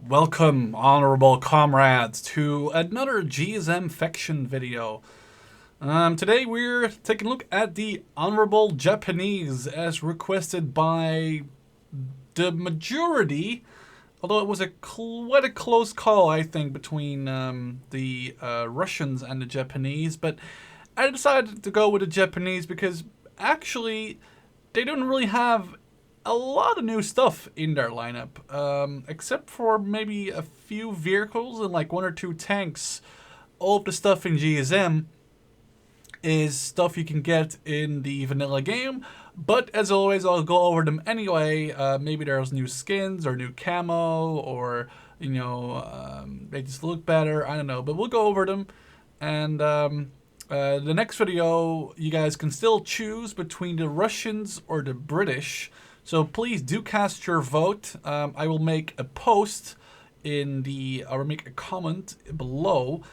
Welcome, honorable comrades, to another GSM faction video. Today we're taking a look at the honorable Japanese as requested by the majority, although it was quite a close call, I think, between the Russians and the Japanese, but I decided to go with the Japanese because actually they don't really have a lot of new stuff in their lineup, except for maybe a few vehicles and like one or two tanks. All of the stuff in GSM is stuff you can get in the vanilla game, but as always, I'll go over them anyway. Maybe there's new skins or new camo, or they just look better. I don't know, but we'll go over them. And the next video, you guys can still choose between the Russians or the British. So please do cast your vote. I will make a post I will make a comment below,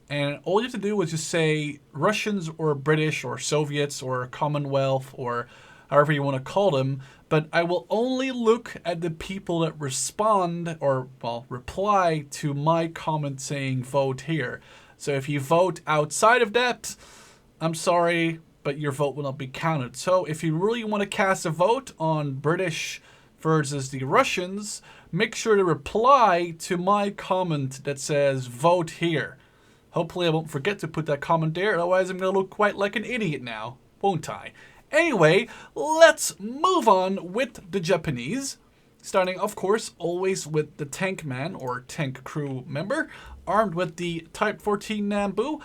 and all you have to do is just say Russians or British or Soviets or Commonwealth or however you want to call them. But I will only look at the people that respond or, well, reply to my comment saying vote here. So if you vote outside of that, I'm sorry, but your vote will not be counted. So if you really want to cast a vote on British versus the Russians, make sure to reply to my comment that says vote here. Hopefully I won't forget to put that comment there, otherwise I'm going to look quite like an idiot now, won't I? Anyway, let's move on with the Japanese. Starting, of course, always with the tank man or tank crew member, armed with the Type 14 Nambu.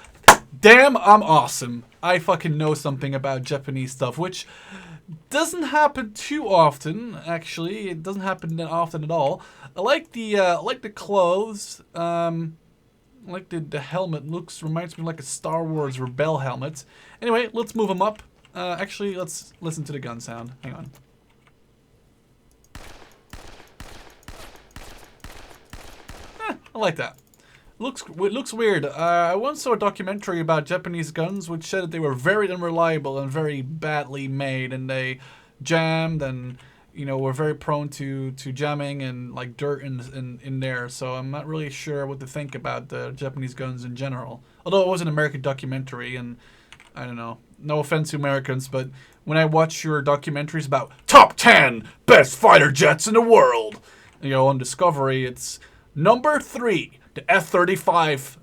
Damn, I'm awesome. I fucking know something about Japanese stuff, which doesn't happen too often, actually. It doesn't happen that often at all. I like the clothes. I like the helmet. Reminds me of like a Star Wars Rebel helmet. Anyway, let's move them up. Actually, let's listen to the gun sound. Hang on. I like that. It looks weird. I once saw a documentary about Japanese guns which said that they were very unreliable and very badly made, and they jammed and were very prone to jamming and like dirt in there. So I'm not really sure what to think about the Japanese guns in general. Although it was an American documentary, and I don't know. No offense to Americans, but when I watch your documentaries about top 10 best fighter jets in the world, on Discovery, it's number 3. The F-35,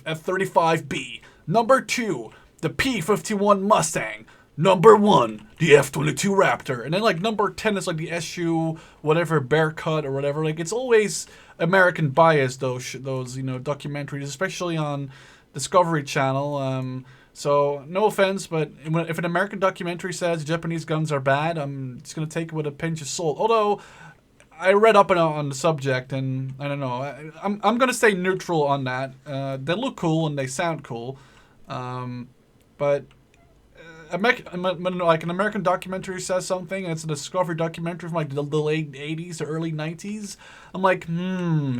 F-35B. Number 2, the P-51 Mustang. Number 1, the F-22 Raptor. And then like number 10 is like the SU whatever Bearcat or whatever. Like it's always American bias, those documentaries, especially on Discovery Channel. So no offense, but if an American documentary says Japanese guns are bad, I'm just gonna take it with a pinch of salt. Although I read up on the subject, and I don't know. I'm gonna stay neutral on that. They look cool and they sound cool, but like an American documentary says something, and it's a Discovery documentary from like the late '80s or early '90s. I'm like,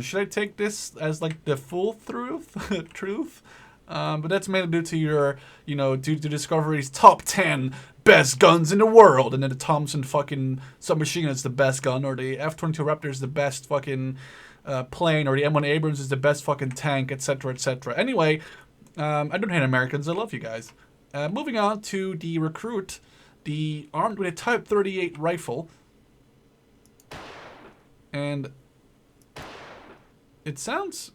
should I take this as like the full truth? But that's mainly due to due to Discovery's top 10 best guns in the world, and then the Thompson fucking submachine is the best gun, or the F-22 Raptor is the best fucking plane, or the M1 Abrams is the best fucking tank, etc., etc. Anyway, I don't hate Americans. I love you guys. Moving on to the recruit, armed with a Type 38 rifle, and it sounds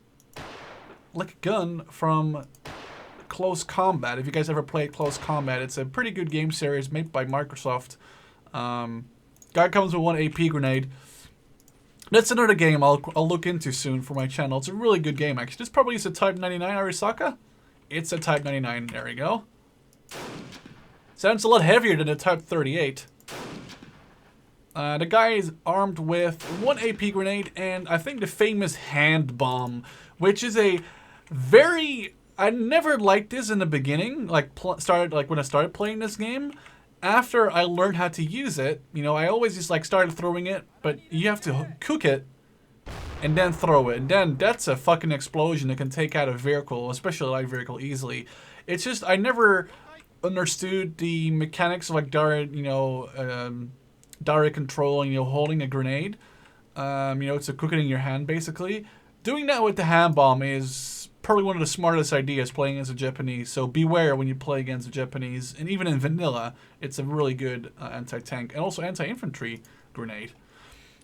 like a gun from Close Combat. If you guys ever played Close Combat, it's a pretty good game series made by Microsoft. Guy comes with 1 AP grenade. That's another game I'll look into soon for my channel. It's a really good game, actually. This probably is a Type 99 Arisaka. It's a Type 99. There we go. Sounds a lot heavier than a Type 38. The guy is armed with 1 AP grenade and I think the famous hand bomb, which is a very... I never liked this in the beginning, when I started playing this game. After I learned how to use it, I always just started throwing it, but you have to cook it and then throw it. And then that's a fucking explosion that can take out a vehicle, especially a light vehicle, easily. It's just, I never understood the mechanics of direct control and holding a grenade. You know, to cook it in your hand, basically. Doing that with the hand bomb is probably one of the smartest ideas playing against the Japanese. So beware when you play against the Japanese. And even in vanilla, it's a really good anti-tank and also anti-infantry grenade.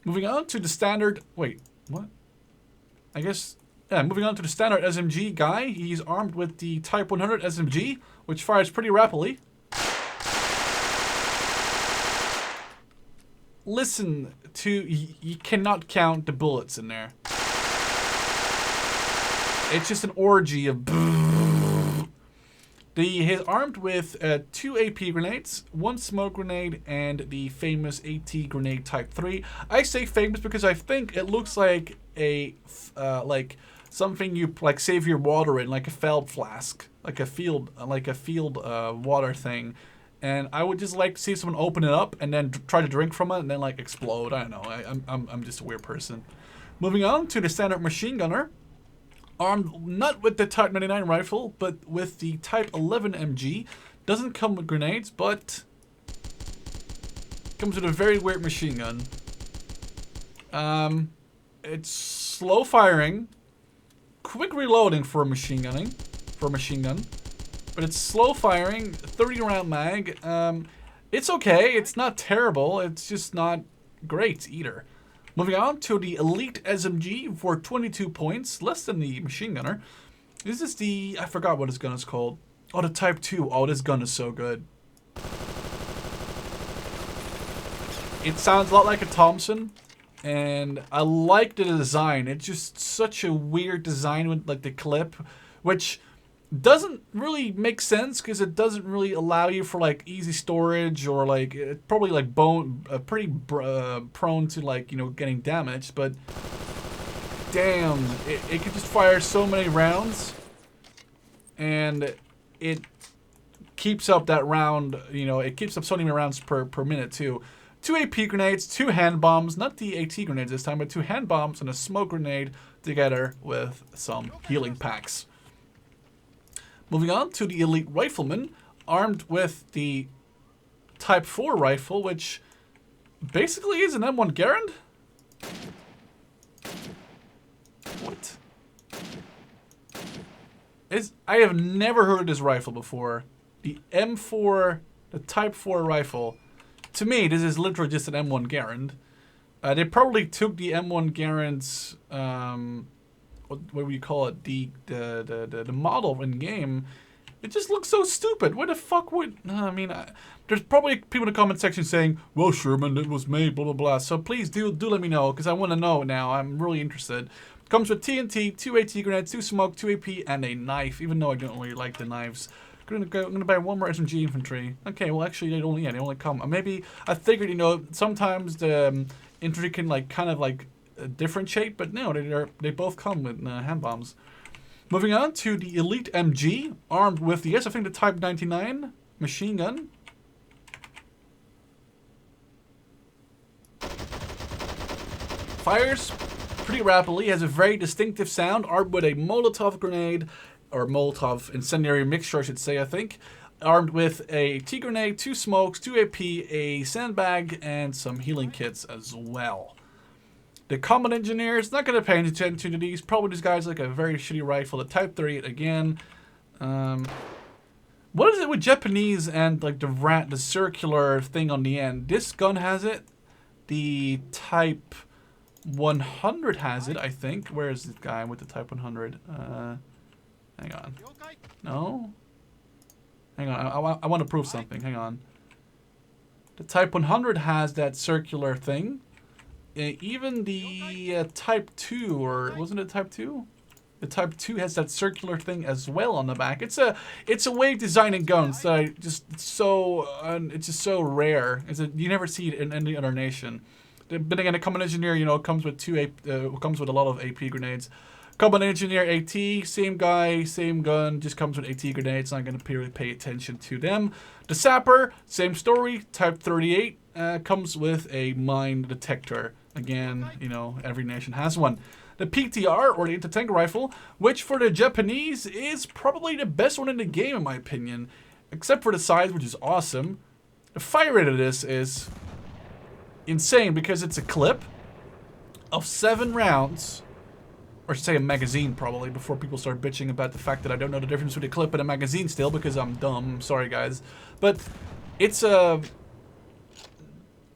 Moving on to the standard... Wait, what? I guess... Yeah, moving on to the standard SMG guy. He's armed with the Type 100 SMG, which fires pretty rapidly. Listen to... You cannot count the bullets in there. It's just an orgy of... He's armed with 2 AP grenades, 1 smoke grenade, and the famous AT grenade Type 3. I say famous because I think it looks like a... like something you like save your water in, like a feld flask, like a field water thing. And I would just like to see someone open it up and then try to drink from it and then like explode. I don't know. I'm just a weird person. Moving on to the standard machine gunner, armed not with the Type 99 rifle, but with the Type 11 MG. Doesn't come with grenades, but comes with a very weird machine gun. It's slow firing. Quick reloading for a machine gun, but it's slow firing, 30 round mag. It's okay, it's not terrible, it's just not great either. Moving on to the Elite SMG for 22 points, less than the machine gunner. This is the, I forgot what his gun is called. Oh, the Type 2. Oh, this gun is so good. It sounds a lot like a Thompson. And I like the design. It's just such a weird design with like the clip, which doesn't really make sense because it doesn't really allow you for like easy storage or like it's probably like pretty prone to like, you know, getting damaged. But damn, it could just fire so many rounds, and it keeps up that round. You know, it keeps up so many rounds per minute too. 2 AP grenades, 2 hand bombs, not the AT grenades this time, but 2 hand bombs and a smoke grenade together with some healing packs. Moving on to the Elite Rifleman, armed with the Type 4 rifle, which basically is an M1 Garand. What? I have never heard of this rifle before. The M4, the Type 4 rifle. To me, this is literally just an M1 Garand. They probably took the M1 Garand's, what would you call it, the model in game. It just looks so stupid. Why the fuck would? I mean, there's probably people in the comment section saying, "Well, Sherman, it was made, blah blah blah." So please do let me know because I want to know now. I'm really interested. Comes with TNT, 2 AT grenades, 2 smoke, 2 AP, and a knife. Even though I don't really like the knives. I'm gonna buy 1 more SMG infantry. Okay, well actually they only come. Maybe I figured, you know, sometimes the infantry can like kind of like differentiate, but no, they both come with hand bombs. Moving on to the Elite MG, armed with the, yes, I think the Type 99 machine gun. Fires pretty rapidly, has a very distinctive sound, armed with a Molotov grenade. Or Molotov incendiary mixture, I should say, I think. Armed with a T grenade, 2 smokes, 2 AP, a sandbag, and some healing kits as well. The combat engineer is not going to pay any attention to these. Probably this guy's like a very shitty rifle. The Type 38 again. What is it with Japanese and like the circular thing on the end? This gun has it. The Type 100 has it, I think. Where is this guy with the Type 100? Hang on. No? Hang on. I want to prove something. Hang on. The Type 100 has that circular thing. Even the Type 2, or wasn't it Type 2? The Type 2 has that circular thing as well on the back. It's a way of designing guns that it's just so rare. You never see it in any other nation. But again, a combat engineer, you know, comes with comes with a lot of AP grenades. Combat engineer AT, same guy, same gun, just comes with AT grenades. Not going to really pay attention to them. The sapper, same story. Type 38 comes with a mine detector. Again, you know, every nation has one. The PTR, or the anti-tank rifle, which for the Japanese is probably the best one in the game, in my opinion, except for the size, which is awesome. The fire rate of this is insane because it's a clip. of 7 rounds, or I should say a magazine probably, before people start bitching about the fact that I don't know the difference between a clip and a magazine still, because I'm dumb. Sorry, guys. But it's okay.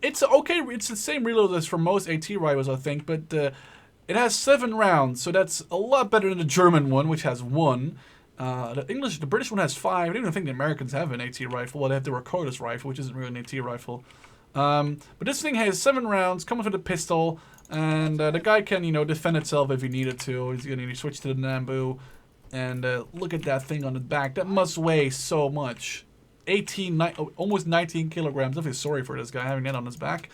It's the same reload as for most AT rifles, I think, but it has 7 rounds, so that's a lot better than the German one, which has 1. The British one has 5. I don't even think the Americans have an AT rifle. Well, they have the Recordus rifle, which isn't really an AT rifle. But this thing has 7 rounds, comes with a pistol, and the guy can, you know, defend itself if he needed to. He's gonna switch to the Nambu, and look at that thing on the back. That must weigh so much. Almost 19 kilograms. I feel sorry for this guy having that on his back.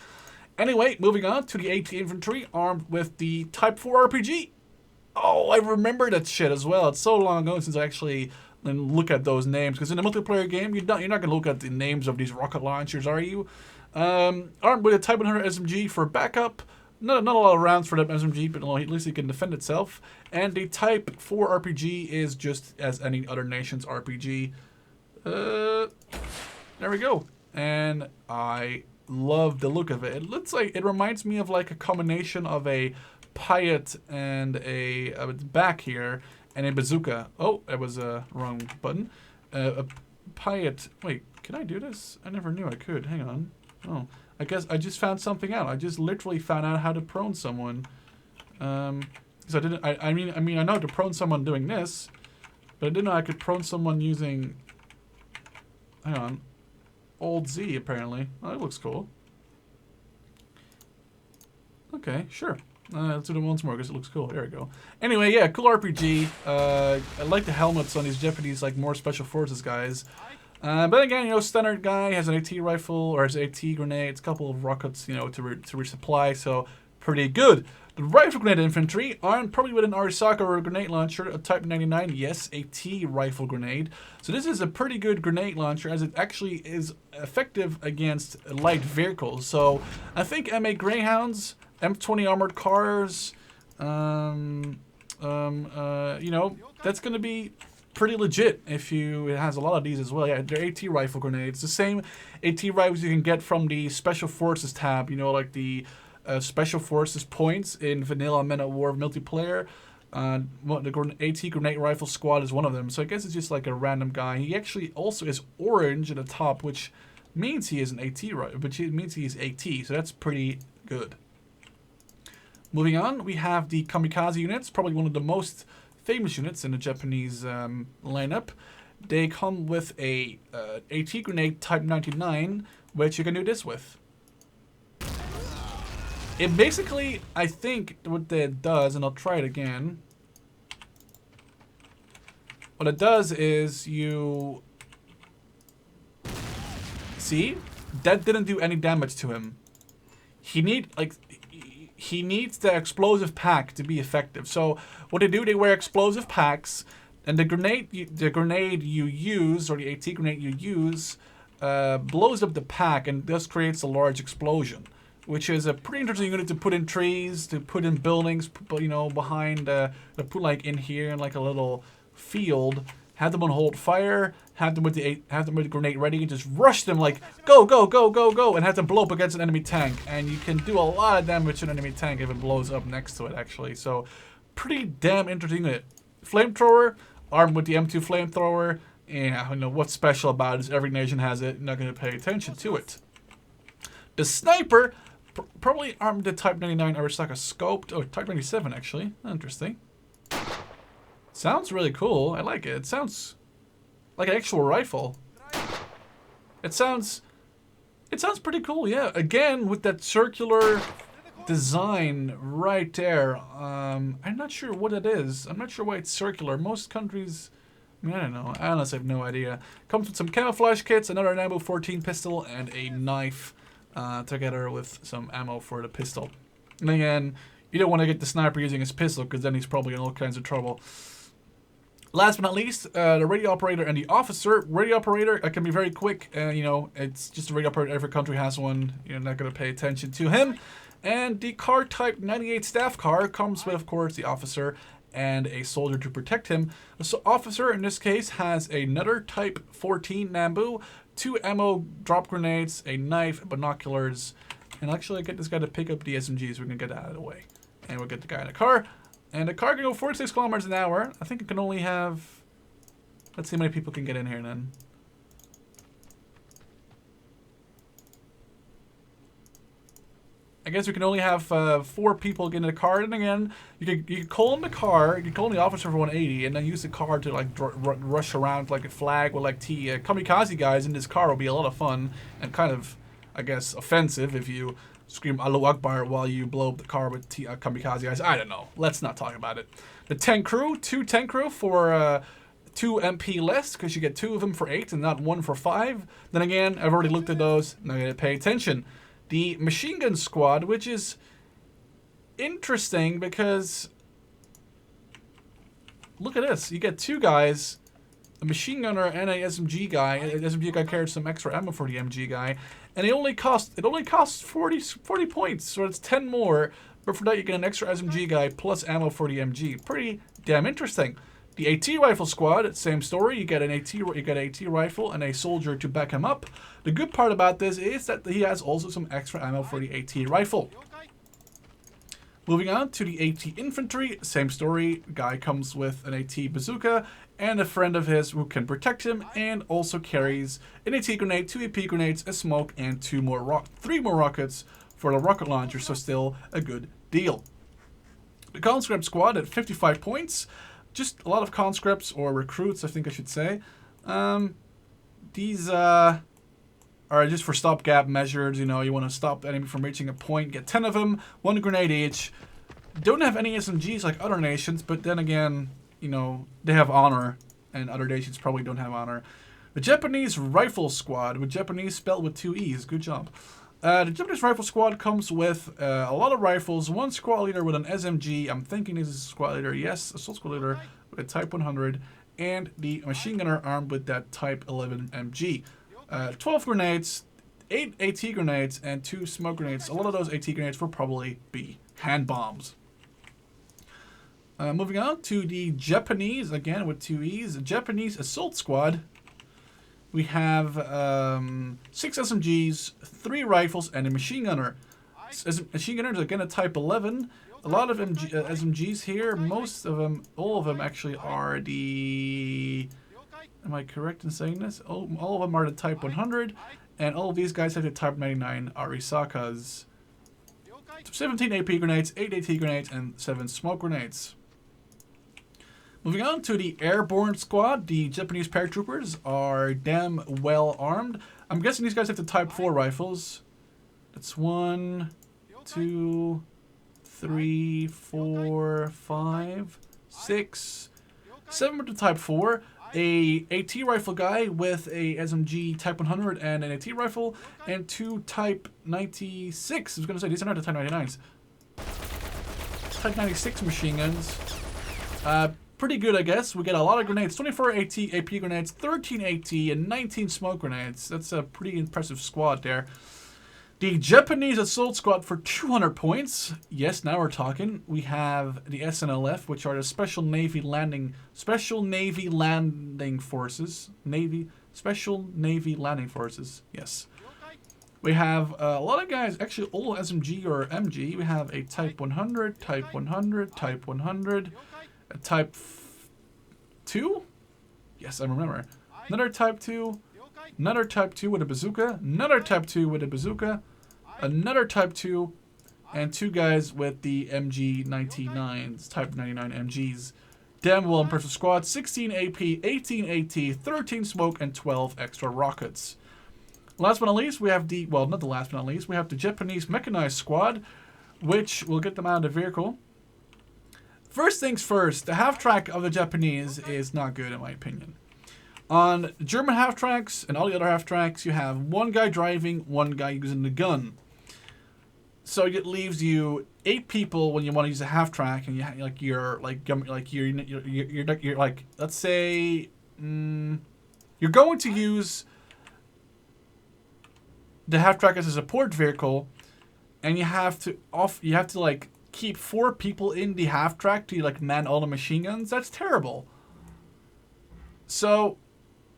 Anyway, moving on to the AT Infantry, armed with the Type 4 RPG. Oh, I remember that shit as well. It's so long ago since I actually look at those names. Because in a multiplayer game, you're not going to look at the names of these rocket launchers, are you? Armed with a Type 100 SMG for backup. Not a lot of rounds for that SMG, but at least it can defend itself. And the Type 4 RPG is just as any other nation's RPG. There we go. And I love the look of it. It looks like, it reminds me of like a combination of a Piot and a back here and a bazooka. Oh, that was a wrong button. A Piot. Wait, can I do this? I never knew I could. Hang on. Oh, I guess I just found something out. I just literally found out how to prone someone. Because I didn't. I mean, I know how to prone someone doing this, but I didn't know I could prone someone using. Hang on. Old Z apparently. Oh, that looks cool. Okay, sure. Let's do it once more because it looks cool. There we go. Anyway, yeah, cool RPG. I like the helmets on these Japanese, like, more special forces guys. But again, you know, standard guy has an AT rifle or has AT grenades, a couple of rockets, you know, to resupply. So pretty good. The rifle grenade infantry armed probably with an Arisaka or a grenade launcher, a Type 99, yes, AT rifle grenade. So this is a pretty good grenade launcher as it actually is effective against light vehicles. So I think MA Greyhounds, M20 armored cars, you know, that's going to be pretty legit if it has a lot of these as well. Yeah, they're AT rifle grenades. The same AT rifles you can get from the Special Forces tab, you know, like the Special Forces points in Vanilla Men at War multiplayer. The AT Grenade Rifle Squad is one of them. So I guess it's just like a random guy. He actually also is orange at the top, which means he is an AT, right? Which means he is AT. So that's pretty good. Moving on, we have the Kamikaze units, probably one of the most famous units in the Japanese lineup. They come with a AT Grenade Type 99, which you can do this with. It basically, I think, what that does, and I'll try it again. What it does is you... See? That didn't do any damage to him. He needs the explosive pack to be effective. So what they do, they wear explosive packs, and the grenade you use, or the AT grenade you use, blows up the pack and thus creates a large explosion, which is a pretty interesting unit to put in trees, to put in buildings, you know, behind, to put like in here in like a little field. Have them on hold fire, have them with the grenade ready, and just rush them like go, go, go, go, go, and have them blow up against an enemy tank. And you can do a lot of damage to an enemy tank if it blows up next to it, actually. So pretty damn interesting unit. Flamethrower, armed with the M2 flamethrower. Yeah, you know what's special about it is every nation has it. You're not going to pay attention to it. The sniper, probably armed with the Type 99 Arisaka scoped. Oh, Type 97 actually. Interesting. Sounds really cool. I like it. It sounds like an actual rifle. It sounds pretty cool. Yeah. Again, with that circular design right there. I'm not sure what it is. I'm not sure why it's circular. Most countries, I mean, I don't know. I honestly have no idea. Comes with some camouflage kits, another Nambu 14 pistol, and a knife. Together with some ammo for the pistol. And again, you don't want to get the sniper using his pistol because then he's probably in all kinds of trouble. Last but not least, the radio operator and the officer. Radio operator can be very quick. You know, it's just a radio operator. Every country has one. You're not going to pay attention to him. And the car Type 98 staff car comes with, of course, the officer and a soldier to protect him. The officer, in this case, has another Type 14 Nambu, 2 ammo drop grenades, a knife, binoculars, and actually I get this guy to pick up the SMGs. We're going to get that out of the way. And we'll get the guy in the car. And the car can go 46 kilometers an hour. I think it can only have... Let's see how many people can get in here then. I guess we can only have 4 people get in the car. And again, you could call in the car, you could call in the officer for 180, and then use the car to like rush around like a flag with like kamikaze guys in this car will be a lot of fun and kind of, I guess, offensive if you scream Allahu Akbar while you blow up the car with kamikaze guys. I don't know. Let's not talk about it. The tank crew, 2 tank crew for 2 MP less because you get 2 of them for 8 and not 1 for 5. Then again, I've already looked at those. Now you gotta pay attention. The machine gun squad, which is interesting because look at this. You get 2 guys, a machine gunner and a SMG guy. The SMG guy carries some extra ammo for the MG guy, and it only costs 40 points, so it's 10 more. But for that, you get an extra SMG guy plus ammo for the MG. Pretty damn interesting. The AT rifle squad, same story. You get an AT rifle and a soldier to back him up. The good part about this is that he has also some extra ammo for the AT rifle. Moving on to the AT infantry, same story. Guy comes with an AT bazooka and a friend of his who can protect him, and also carries an AT grenade, 2 AP grenades, a smoke, and 3 more rockets for the rocket launcher. So still a good deal. The conscript squad at 55 points. Just a lot of conscripts, or recruits, I think I should say. These are just for stopgap measures. You know, you want to stop the enemy from reaching a point. Get 10 of them, 1 grenade each. Don't have any SMGs like other nations, but then again, you know, they have honor, and other nations probably don't have honor. The Japanese rifle squad, with Japanese spelled with 2 E's. Good job. The Japanese rifle squad comes with a lot of rifles, 1 squad leader with an SMG. I'm thinking this is a squad leader. Yes, assault squad leader with a Type 100, and the machine gunner armed with that Type 11 MG. 12 grenades, 8 AT grenades, and 2 smoke grenades. A lot of those AT grenades will probably be hand bombs. Moving on to the Japanese, again with 2 E's, the Japanese assault squad. We have 6 SMGs, 3 rifles, and a machine gunner. Machine gunners, again, a Type 11. A lot of SMGs here. Most of them, all of them actually are the... Am I correct in saying this? All of them are the Type 100. And all of these guys have the Type 99 Arisakas. 17 AP grenades, 8 AT grenades, and 7 smoke grenades. Moving on to the airborne squad, the Japanese paratroopers are damn well armed. I'm guessing these guys have the Type 4 rifles. That's 1, 2, 3, 4, 5, 6, 7 with the Type 4. A AT rifle guy with a SMG Type 100 and an AT rifle, and 2 Type 96. I was going to say, these are not the Type 99s. Type 96 machine guns. Pretty good, I guess. We get a lot of grenades. 24 AP grenades, 13 AT, and 19 smoke grenades. That's a pretty impressive squad there. The Japanese assault squad for 200 points. Yes, now we're talking. We have the SNLF, which are the Special Navy Landing Forces. Special Navy Landing Forces. Yes. We have a lot of guys, actually all SMG or MG. We have a Type 100, Type 100, Type 100, a Type 2? Yes, I remember. Another Type 2, another Type 2 with a bazooka, another Type 2 with a bazooka, another Type 2, and 2 guys with the MG 99s, Type 99 MGs. Damn well impressive squad. 16 AP, 18 AT, 13 smoke, and 12 extra rockets. Last but not least, we have the, well, not the last but not least, we have the Japanese Mechanized squad, which will get them out of the vehicle. First things first, the half-track of the Japanese is not good in my opinion. On German half-tracks and all the other half-tracks, you have 1 guy driving, 1 guy using the gun. So it leaves you 8 people when you want to use a half-track, and you're like, let's say you're going to use the half-track as a support vehicle, and you have to like keep 4 people in the half-track to like man all the machine guns. That's terrible. So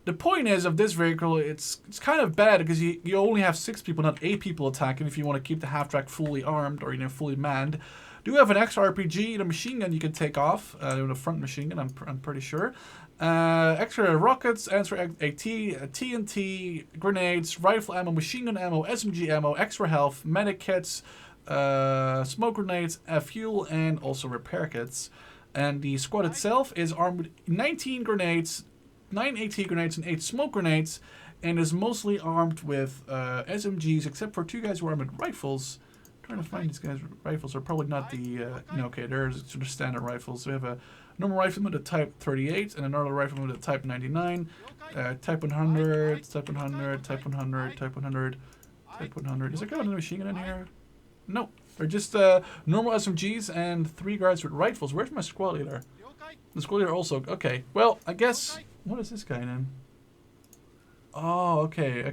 the point is of this vehicle, it's kind of bad because you only have 6 people, not 8 people attacking if you want to keep the half-track fully armed or, you know, fully manned. Do have an extra RPG and a machine gun you can take off, the front machine gun, I'm pretty sure. Extra rockets, extra AT, TNT, grenades, rifle ammo, machine gun ammo, SMG ammo, extra health, medic kits, smoke grenades, fuel, and also repair kits. And the squad itself is armed with 19 grenades, 9 AT grenades, and 8 smoke grenades, and is mostly armed with SMGs, except for 2 guys who are armed with rifles. I'm trying to find these guys' rifles. Are probably not the okay, they're sort of standard rifles. So we have a normal rifleman with a Type 38 and another rifleman with a Type 99, Type 100, Type 100, Type 100, Type 100, Type 100. Is there a machine gun in here? No, they're just normal SMGs and 3 guards with rifles. Where's my squad leader? The squad leader also. Okay, well, I guess. What is this guy then? Oh, okay.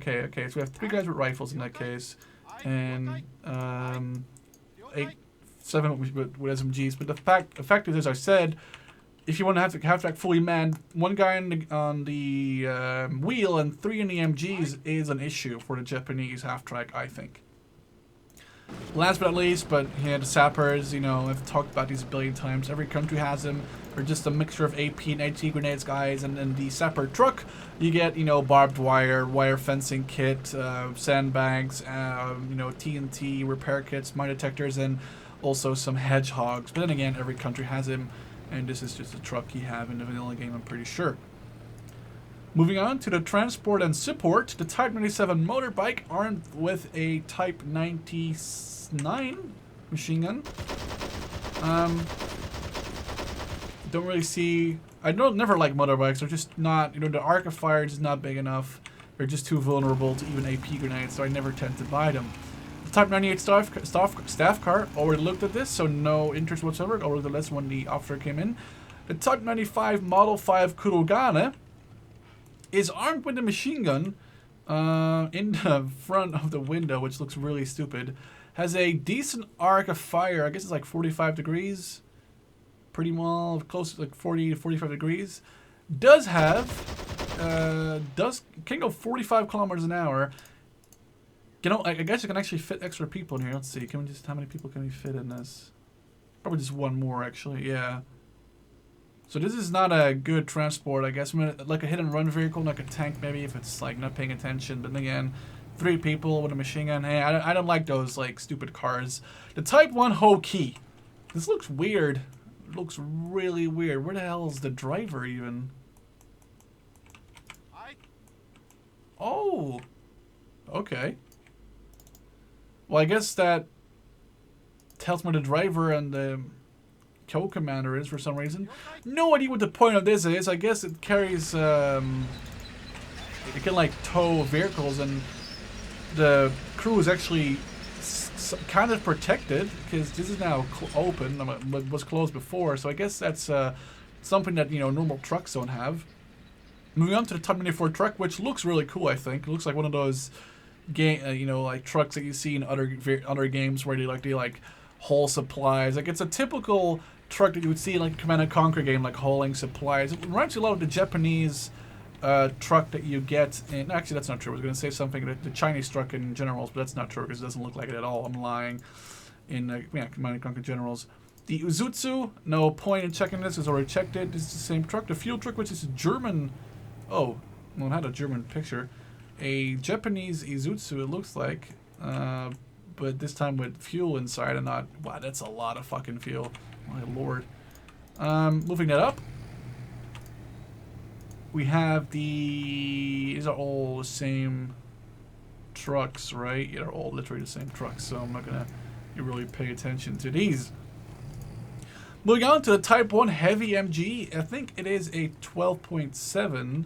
So we have 3 guys with rifles in that case, and 7 with SMGs. But the fact is, as I said, if you want to have the half-track fully manned, 1 guy on the wheel and 3 in the MGs is an issue for the Japanese half-track, I think. Last but not least, but yeah, the sappers, you know, I've talked about these a billion times. Every country has them. They're just a mixture of AP and AT grenades, guys. And then the sapper truck, you get, you know, barbed wire, wire fencing kit, sandbags, you know, TNT, repair kits, mine detectors, and also some hedgehogs. But then again, every country has them, and this is just a truck you have in the vanilla game, I'm pretty sure. Moving on to the transport and support, the Type 97 motorbike armed with a Type 99 machine gun. Don't really see. I never like motorbikes. They're just not. You know, the arc of fire is not big enough. They're just too vulnerable to even AP grenades, so I never tend to buy them. The Type 98 staff car already looked at this, so no interest whatsoever. Already the last when the officer came in. The Type 95 Model 5 Kurogane is armed with a machine gun in the front of the window, which looks really stupid. Has a decent arc of fire. I guess it's like 45 degrees. Pretty well, close to like 40 to 45 degrees. Does have, can go 45 kilometers an hour. You know, I guess you can actually fit extra people in here. Let's see, how many people can we fit in this? Probably just 1 more, actually, yeah. So this is not a good transport, I guess. I mean, like a hit-and-run vehicle, like a tank maybe, if it's like not paying attention. But then again, 3 people with a machine gun. Hey, I don't like those like stupid cars. The Type 1 Ho-Ki. This looks weird. It looks really weird. Where the hell is the driver even? Oh. Okay. Well, I guess that tells me the driver and the co-commander is for some reason. No idea what the point of this is. I guess it carries, it can like tow vehicles, and the crew is actually kind of protected because this is now open, but was closed before. So I guess that's something that, you know, normal trucks don't have. Moving on to the Type 94 truck, which looks really cool. I think it looks like one of those you know, like trucks that you see in other games where they like haul supplies. Like, it's a typical truck that you would see in like a Command & Conquer game, like hauling supplies. It reminds you a lot of the Japanese truck that you get in. Actually, that's not true. I was going to say something the Chinese truck in Generals, but that's not true because it doesn't look like it at all. I'm lying. In yeah, Command & Conquer Generals. The Uzutsu, no point in checking this. It's already checked it. This is the same truck. The fuel truck, which is a German. Oh, well, it had a German picture. A Japanese Izutsu, it looks like, but this time with fuel inside and not. Wow, that's a lot of fucking fuel. My lord. Moving that up, we have these are all the same trucks, right? Yeah, they're all literally the same trucks, so I'm not gonna really pay attention to these. Moving on to the Type 1 Heavy MG. I think it is a 12.7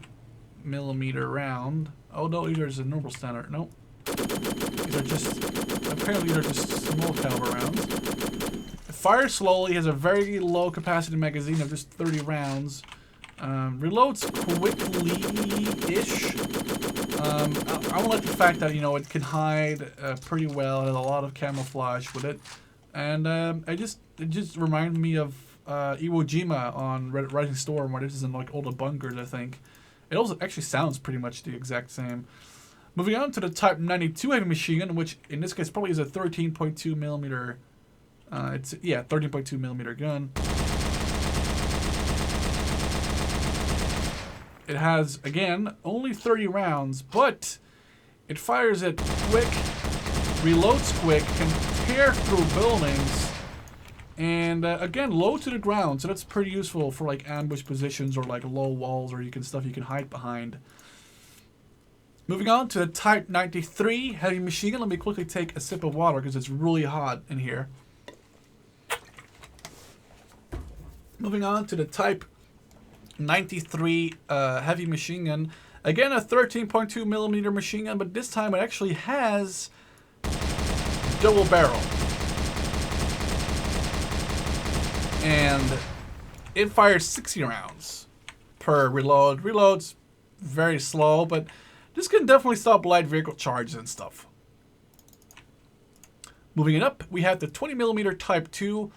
millimeter round. Oh no, either is a normal standard. Nope. These are just, apparently they're just small caliber rounds. It fires slowly, has a very low capacity magazine of just 30 rounds. Reloads quickly-ish. I like the fact that, you know, it can hide pretty well. It has a lot of camouflage with it. And it just reminded me of Iwo Jima on Rising Storm, where this is in like all the bunkers, I think. It also actually sounds pretty much the exact same. Moving on to the Type 92 heavy machine gun, which in this case probably is a 13.2 millimeter. It's 13.2 millimeter gun. It has, again, only 30 rounds, but it fires it quick, reloads quick, can tear through buildings, and again, low to the ground, so that's pretty useful for like ambush positions or like low walls or stuff you can hide behind. Moving on to the Type 93 heavy machine gun. Let me quickly take a sip of water because it's really hot in here. Moving on to the Type 93 heavy machine gun. Again, a 13.2 millimeter machine gun, but this time it actually has double barrel. And it fires 60 rounds per reload. Reload's very slow, but this can definitely stop light vehicle charges and stuff. Moving it up, we have the 20 millimeter Type 2.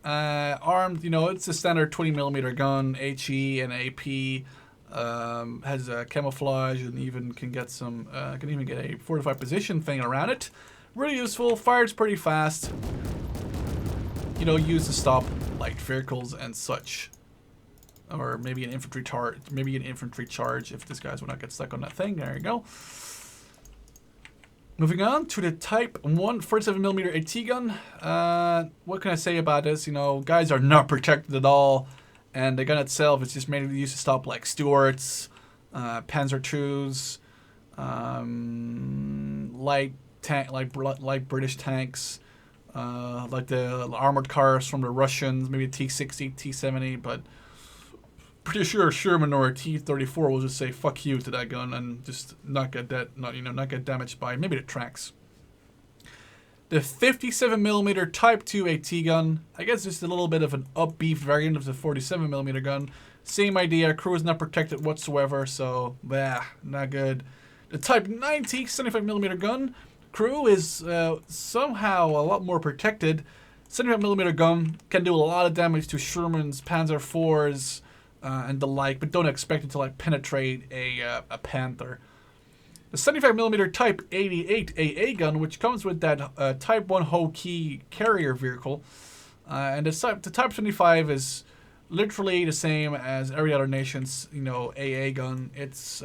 Armed, it's a standard 20 millimeter gun, HE and AP. Has a camouflage and even can get some, can even get a fortified position thing around it. Really useful, fires pretty fast. Used to stop light vehicles and such. Or maybe an infantry charge if these guys will not get stuck on that thing. There you go. Moving on to the Type 1 47mm AT gun. What can I say about this? Guys are not protected at all, and the gun itself is just mainly used to stop like Stuarts, Panzer IIs, light British tanks, like the armored cars from the Russians, maybe a T-60, T-70, but pretty sure Sherman or a T-34 will just say fuck you to that gun and just not get damaged by maybe the tracks. The 57mm Type 2 AT gun, I guess just a little bit of an upbeat variant of the 47mm gun. Same idea, crew is not protected whatsoever, so not good. The Type 90 75mm gun, crew is somehow a lot more protected. 75mm gun can do a lot of damage to Sherman's Panzer IVs, and the like, but don't expect it to like penetrate a Panther. The 75mm Type 88 AA gun, which comes with that Type 1 Ho-Key carrier vehicle, and the Type 75 is literally the same as every other nation's AA gun. It's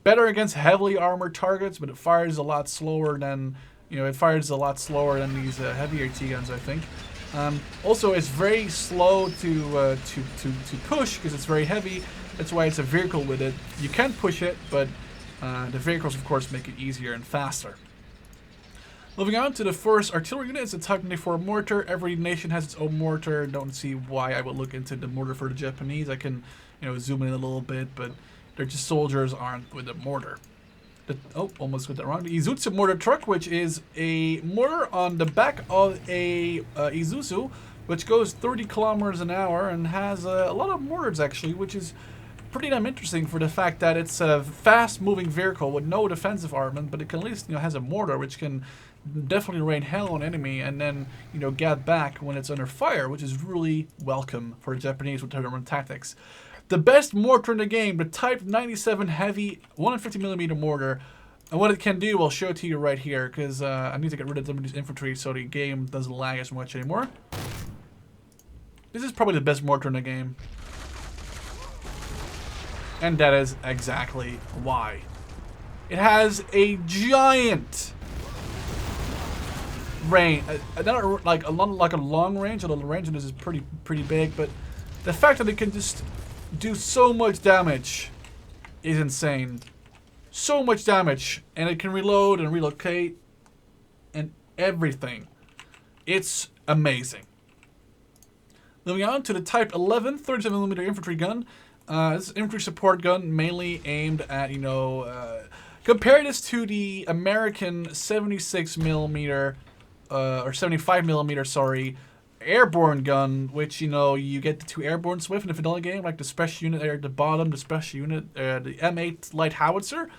better against heavily armored targets, but it fires a lot slower than these heavy AT guns, I think. Also, it's very slow to push because it's very heavy. That's why it's a vehicle with it. You can push it, but the vehicles, of course, make it easier and faster. Moving on to the first artillery unit, it's a Type 94 mortar. Every nation has its own mortar. Don't see why I would look into the mortar for the Japanese. I can, zoom in a little bit, but they're just soldiers armed with a mortar. Almost got that wrong. The Isuzu mortar truck, which is a mortar on the back of a Isuzu, which goes 30 kilometers an hour and has a lot of mortars actually, which is pretty damn interesting for the fact that it's a fast-moving vehicle with no defensive armament, but it can at least has a mortar which can definitely rain hell on enemy and then get back when it's under fire, which is really welcome for the Japanese with their tactics. The best mortar in the game, the Type 97 heavy 150mm mortar. And what it can do, I'll show it to you right here, because I need to get rid of some of these infantry so the game doesn't lag as much anymore. This is probably the best mortar in the game. And that is exactly why. It has a giant range, not like a long range. A little range, and this is pretty big, but the fact that it can just do so much damage is insane. So much damage, and it can reload and relocate and everything. It's amazing. Moving on to the Type 11 37mm infantry gun. This is an infantry support gun mainly aimed at, compare this to the American 76mm or 75mm, sorry, airborne gun, which you get the 2 airborne with in the vanilla game, like the special unit there at the bottom, the special unit, the M8 light howitzer.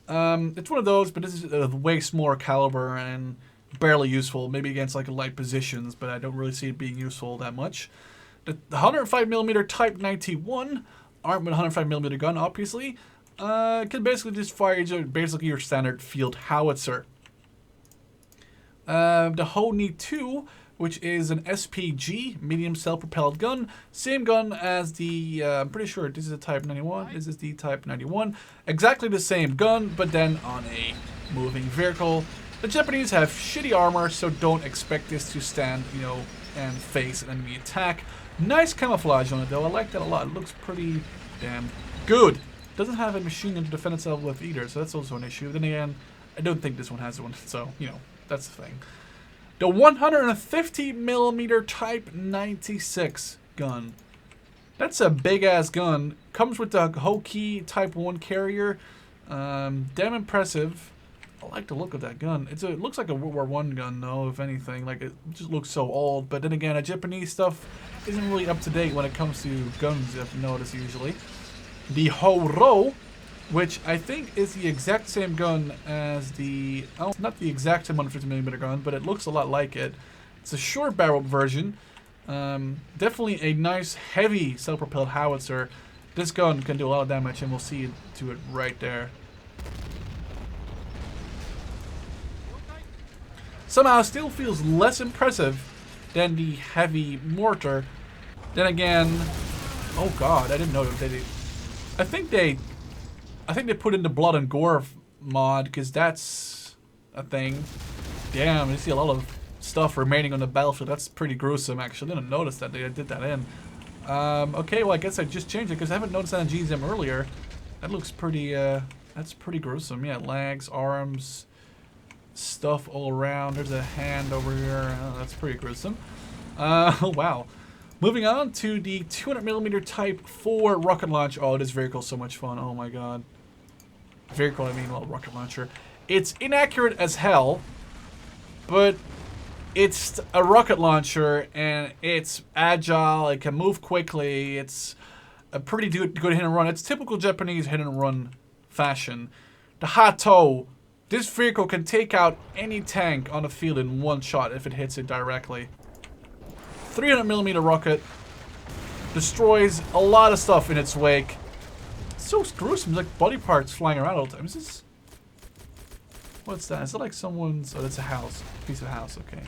It's one of those, but this is a way smaller caliber and barely useful, maybe against like light positions, but I don't really see it being useful that much. The 105mm Type 91, armed with a 105mm gun, obviously. can basically just fire basically your standard field howitzer. The Ho-Ni 2, which is an SPG, medium self-propelled gun. Same gun as the, I'm pretty sure this is a Type 91. This is the Type 91. Exactly the same gun, but then on a moving vehicle. The Japanese have shitty armor, so don't expect this to stand, you know, and face an enemy attack. Nice camouflage on it, though. I like that a lot. It looks pretty damn good. Doesn't have a machine gun to defend itself with either, so that's also an issue. Then again, I don't think this one has one, so, you know, that's the thing. The 150mm Type 96 gun. That's a big-ass gun. Comes with the Hoki Type 1 carrier. Damn impressive. I like the look of that gun. It looks like a World War I gun, though, if anything. Like, it just looks so old. But then again, Japanese stuff isn't really up to date when it comes to guns, if you notice, usually. The Ho-Ro, which I think is the exact same gun as the... Oh, not the exact same 150mm gun, but it looks a lot like it. It's a short-barreled version. Definitely a nice, heavy self-propelled howitzer. This gun can do a lot of damage, and we'll see to it right there. Somehow still feels less impressive than the heavy mortar. Then again, oh god, I didn't know that they did. I think they put in the blood and gore mod because that's a thing. Damn, you see a lot of stuff remaining on the battlefield. That's pretty gruesome, actually. I didn't notice that they did that in. Okay, well I guess I just changed it because I haven't noticed that in GSM earlier. That looks pretty. That's pretty gruesome. Yeah, legs, arms. Stuff all around. There's a hand over here. Oh, that's pretty gruesome. Wow. Moving on to the 200mm Type 4 rocket launch. Oh, this vehicle is so much fun. Oh my god. Vehicle, I mean, well, rocket launcher. It's inaccurate as hell, but it's a rocket launcher and it's agile. It can move quickly. It's a pretty good hit and run. It's typical Japanese hit and run fashion. The Hato. This vehicle can take out any tank on the field in one shot if it hits it directly. 300mm rocket. Destroys a lot of stuff in its wake. It's so gruesome. There's like body parts flying around all the time. Is this... What's that? Is it like someone's... Oh, that's a house. Piece of house. Okay.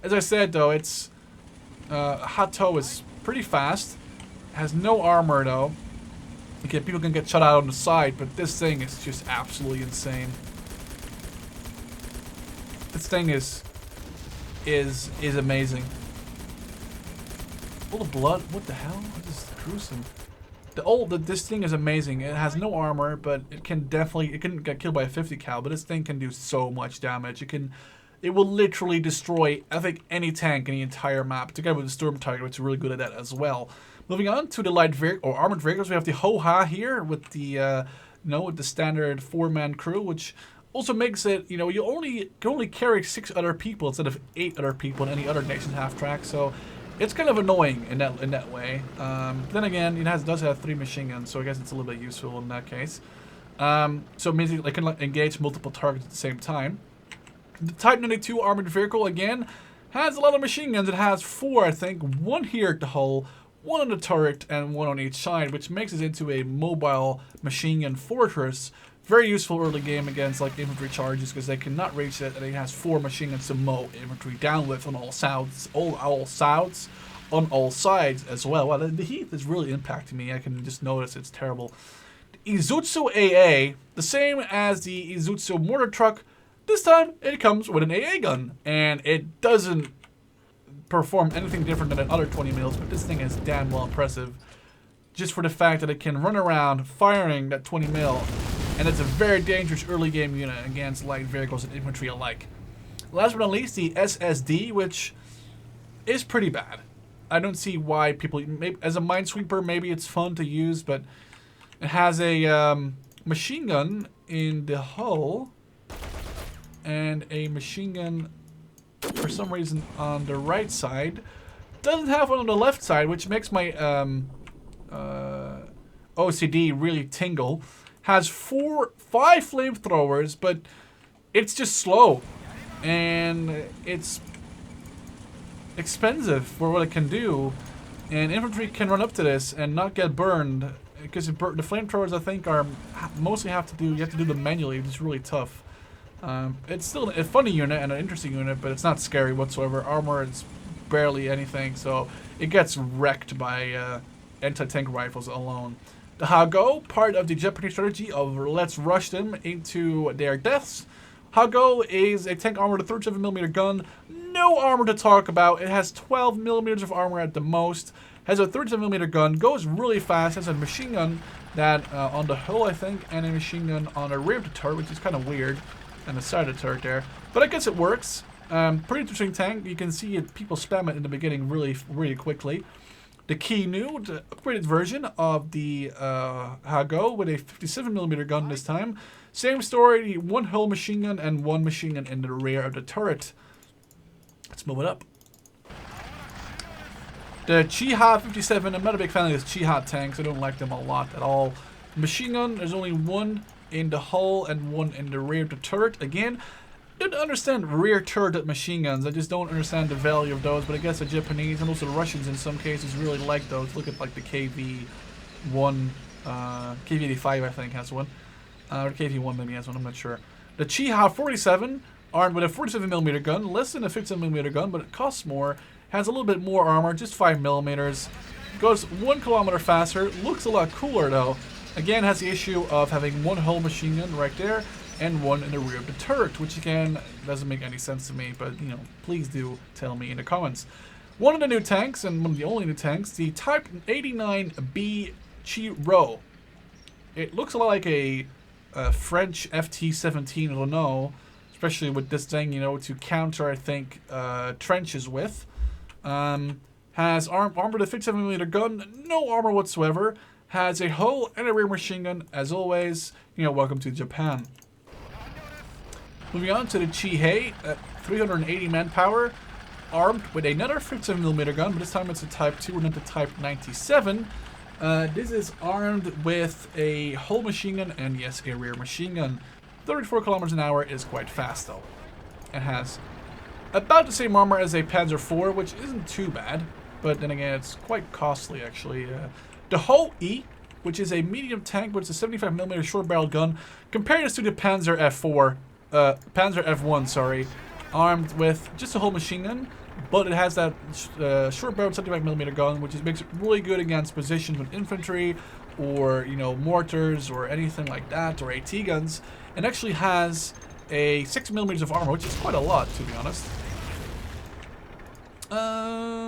As I said, though, it's... Hato is pretty fast. Has no armor, though. Okay, people can get shot out on the side, but this thing is just absolutely insane. This thing is amazing. All the blood, what the hell? This is gruesome. This thing is amazing. It has no armor, but it can get killed by a 50 cal. But this thing can do so much damage. It will literally destroy, I think, any tank in the entire map. Together with the Storm Tiger, which is really good at that as well. Moving on to the light vehicle or armored vehicles, we have the Ho-Ha here with the with the standard 4-man crew, which also makes it, you know, you can only carry 6 other people instead of 8 other people in any other nation's half-track, so it's kind of annoying in that way. Then again, it does have 3 machine guns, so I guess it's a little bit useful in that case. So it means it can engage multiple targets at the same time. The Type 92 armored vehicle, again, has a lot of machine guns. It has 4, I think. 1 here at the hull, 1 on the turret, and 1 on each side, which makes it into a mobile machine gun fortress. Very useful early game against like infantry charges because they cannot reach it, and it has 4 machine guns to mow infantry down with on all sides, on all sides as well. Wow, the heat is really impacting me. I can just notice it's terrible. The Izutsu AA, the same as the Izutsu mortar truck. This time it comes with an AA gun, and it doesn't perform anything different than other 20 mils, but this thing is damn well impressive. Just for the fact that it can run around firing that 20 mil. And it's a very dangerous early game unit against light vehicles and infantry alike. Last but not least, the SSD, which is pretty bad. I don't see why people, maybe, as a minesweeper, maybe it's fun to use, but it has a machine gun in the hull and a machine gun for some reason on the right side. Doesn't have one on the left side, which makes my OCD really tingle. Has 5 flamethrowers, but it's just slow, and it's expensive for what it can do, and infantry can run up to this and not get burned because the flamethrowers I think are mostly you have to do them manually. It's really tough. It's still a funny unit and an interesting unit, but it's not scary whatsoever. Armor is barely anything, so it gets wrecked by anti-tank rifles alone. The Hago, part of the Japanese strategy of let's rush them into their deaths. Hago is a tank armored 37mm gun. No armor to talk about. It has 12mm of armor at the most. Has a 37mm gun. Goes really fast. Has a machine gun that on the hull, I think, and a machine gun on the rear of the turret, which is kind of weird. And the side of the turret there. But I guess it works. Pretty interesting tank. You can see it, people spam it in the beginning really quickly. The Kinu, the upgraded version of the Hago with a 57mm gun this time. Same story, one hull machine gun and one machine gun in the rear of the turret. Let's move it up. The Chiha 57, I'm not a big fan of these Chiha tanks. I don't like them a lot at all. Machine gun, there's only one in the hull and one in the rear of the turret. Again, I don't understand rear turret machine guns. I just don't understand the value of those, but I guess the Japanese and also the Russians in some cases really like those. Look at like the KV-1, KV-85 I think has one. Or KV-1 maybe has one, I'm not sure. The Chiha 47, armed with a 47mm gun, less than a 57mm gun, but it costs more. Has a little bit more armor, just 5mm. Goes 1 kilometer faster, looks a lot cooler though. Again, has the issue of having one hull machine gun right there and one in the rear of the turret, which again doesn't make any sense to me, but you know, please do tell me in the comments. One of the new tanks, and one of the only new tanks, the Type 89B Chiro. It looks a lot like a French FT-17, I don't know, especially with this thing, you know, to counter, I think, trenches with. Has armored with a 57mm gun, no armor whatsoever. Has a hull and a rear machine gun, as always. You know, welcome to Japan. Moving on to the Chihei, at 380 manpower, armed with another 57mm gun, but this time it's a Type 2 and not the Type 97. This is armed with a hull machine gun and yes, a rear machine gun. 34 kilometers an hour is quite fast though. It has about the same armor as a Panzer IV, which isn't too bad, but then again, it's quite costly actually. The Ho E, which is a medium tank, but it's a 75mm short-barreled gun. Compare this to the Panzer Panzer F1, sorry, armed with just a whole machine gun, but it has that short-barreled 75mm gun, which makes it really good against positions with infantry, or you know, mortars, or anything like that, or AT guns. It actually has a 60mm of armor, which is quite a lot, to be honest.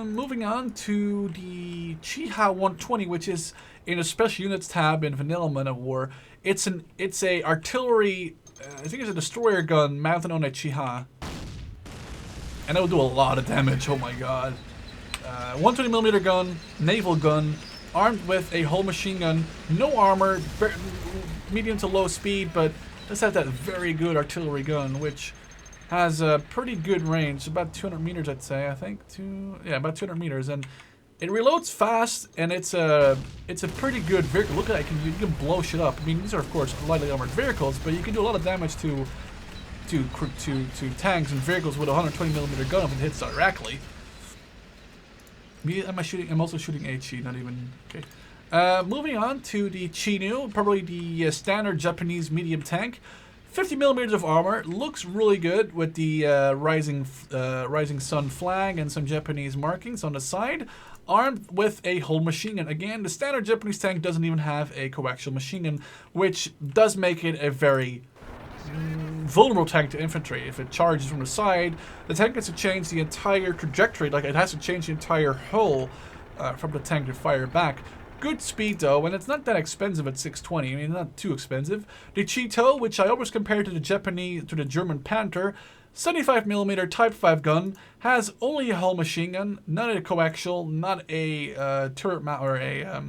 Moving on to the Chiha 120, which is in a special units tab in Vanilla Men of War. It's a artillery, I think it's a destroyer gun mounted on a Chiha, and that will do a lot of damage. Oh my god! 120mm gun, naval gun, armed with a whole machine gun, no armor, medium to low speed, but does have that very good artillery gun, which has a pretty good range, about 200 meters, I'd say. I think about 200 meters, and it reloads fast, and it's a pretty good vehicle. Look at that, you can blow shit up. I mean, these are of course lightly armored vehicles, but you can do a lot of damage to tanks and vehicles with a 120mm gun if it hits directly. I'm also shooting HE, not even okay. Moving on to the Chinu, probably the standard Japanese medium tank. 50mm of armor, looks really good with the rising sun flag and some Japanese markings on the side. Armed with a whole machine gun. Again, the standard Japanese tank doesn't even have a coaxial machine gun, which does make it a very vulnerable tank to infantry. If it charges from the side, the tank has to change the entire trajectory, like it has to change the entire hull from the tank to fire back. Good speed though, and it's not that expensive at 620. I mean, not too expensive. The Cheeto, which I always compare to the German Panther, 75mm Type 5 gun, has only a hull machine gun, not a coaxial, not a turret mount or a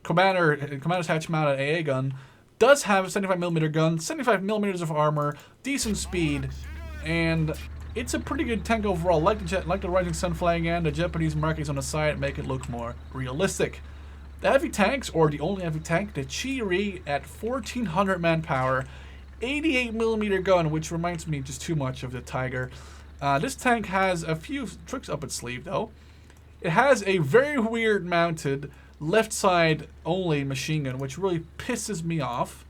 commander's hatch mounted AA gun. Does have a 75mm gun, 75mm of armor, decent speed, and it's a pretty good tank overall. Like the rising sun flag and the Japanese markings on the side make it look more realistic. The heavy tanks, or the only heavy tank, the Chiri at 1400 manpower, 88mm gun, which reminds me just too much of the Tiger. This tank has a few tricks up its sleeve though. It has a very weird mounted left side only machine gun, which really pisses me off.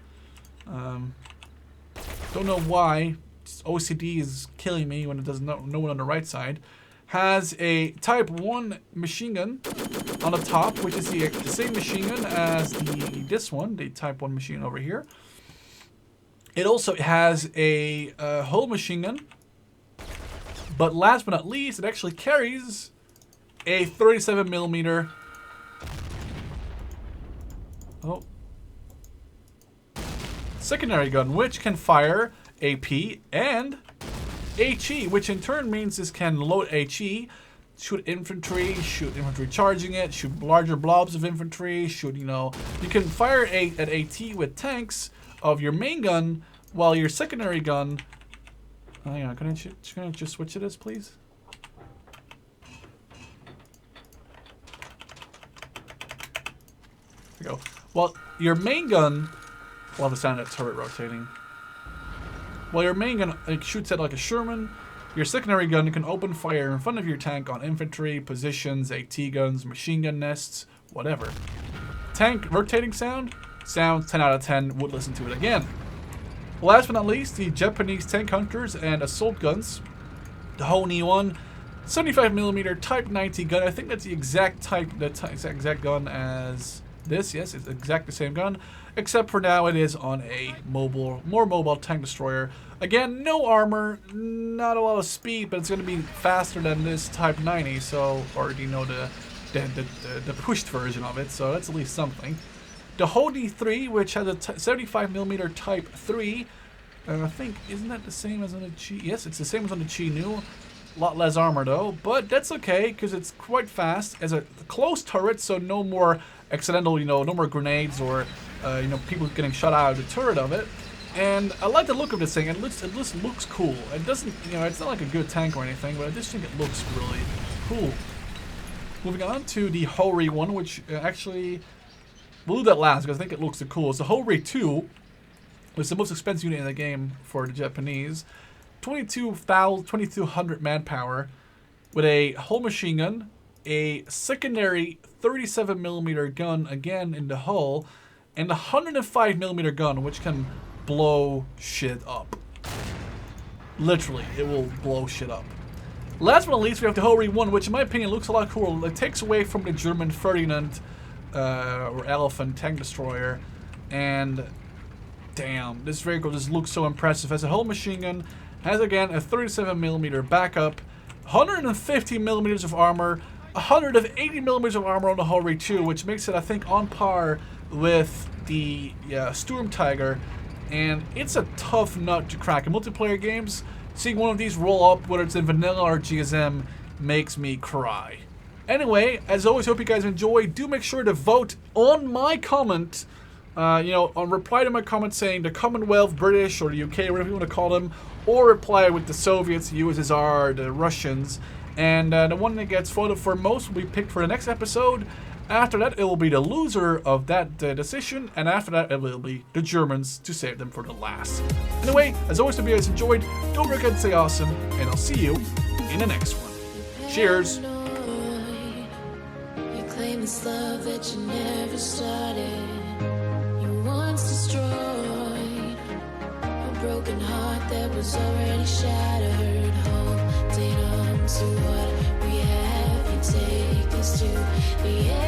Don't know why. OCD is killing me when it does no one on the right side. Has a Type 1 machine gun on the top, which is the same machine gun as this one, the Type 1 machine over here. It also has a whole machine gun. But last but not least, it actually carries a 37mm. Secondary gun, which can fire AP and HE, which in turn means this can load HE, shoot infantry charging it, shoot larger blobs of infantry, shoot, you know, you can fire at AT with tanks of your main gun, while your secondary gun, hang on, can I just switch to this, please? There we go. Well, your main gun, we'll have the sound of that turret rotating. While your main gun shoots at like a Sherman, your secondary gun can open fire in front of your tank on infantry, positions, AT guns, machine gun nests, whatever. Tank rotating sounds 10 out of 10, would listen to it again. Last but not least, the Japanese tank hunters and assault guns. The Honi one, 75mm Type 90 gun. I think that's the exact type, exact gun as this. Yes, it's exactly the same gun, except for now it is on a more mobile tank destroyer. Again, no armor, not a lot of speed, but it's going to be faster than this Type 90. So, or you know, the pushed version of it. So that's at least something. The Honi 3, which has a 75mm Type 3. I think, isn't that the same as on the Chi? Yes, it's the same as on the Chi Nu. A lot less armor though, but that's okay because it's quite fast. As a close turret, so no more accidental, you know, no more grenades or you know, people getting shot out of the turret of it. And I like the look of this thing. It just looks cool. It doesn't, you know, it's not like a good tank or anything, but I just think it looks really cool. Moving on to the Hori one, which actually we'll do that last because I think it looks the coolest. The Hori 2 was the most expensive unit in the game for the Japanese. 2200 manpower with a whole machine gun, a secondary 37mm gun again in the hull, and a 105mm gun which can blow shit up. Literally, it will blow shit up. Last but not least, we have the Hori 1, which in my opinion looks a lot cooler. It takes away from the German Ferdinand or Elephant tank destroyer, and damn, this vehicle just looks so impressive. Has a whole machine gun, has again a 37mm backup, 150mm of armor, 180mm of armor on the Hori 2, which makes it, I think, on par with the Sturm Tiger, and it's a tough nut to crack. In multiplayer games, seeing one of these roll up, whether it's in vanilla or GSM, makes me cry. Anyway, as always, hope you guys enjoy. Do make sure to vote on my comment. You know, on reply to my comment saying the Commonwealth, British, or the UK, whatever you want to call them, or reply with the Soviets, USSR, the Russians, and the one that gets voted for most will be picked for the next episode. After that, it will be the loser of that decision, and after that, it will be the Germans to save them for the last. Anyway, as always, hope you guys enjoyed. Don't forget to stay awesome, and I'll see you in the next one. Cheers. You claim this love that you never started. Once destroyed, a broken heart that was already shattered. Holding on to what we have, you take us to the end.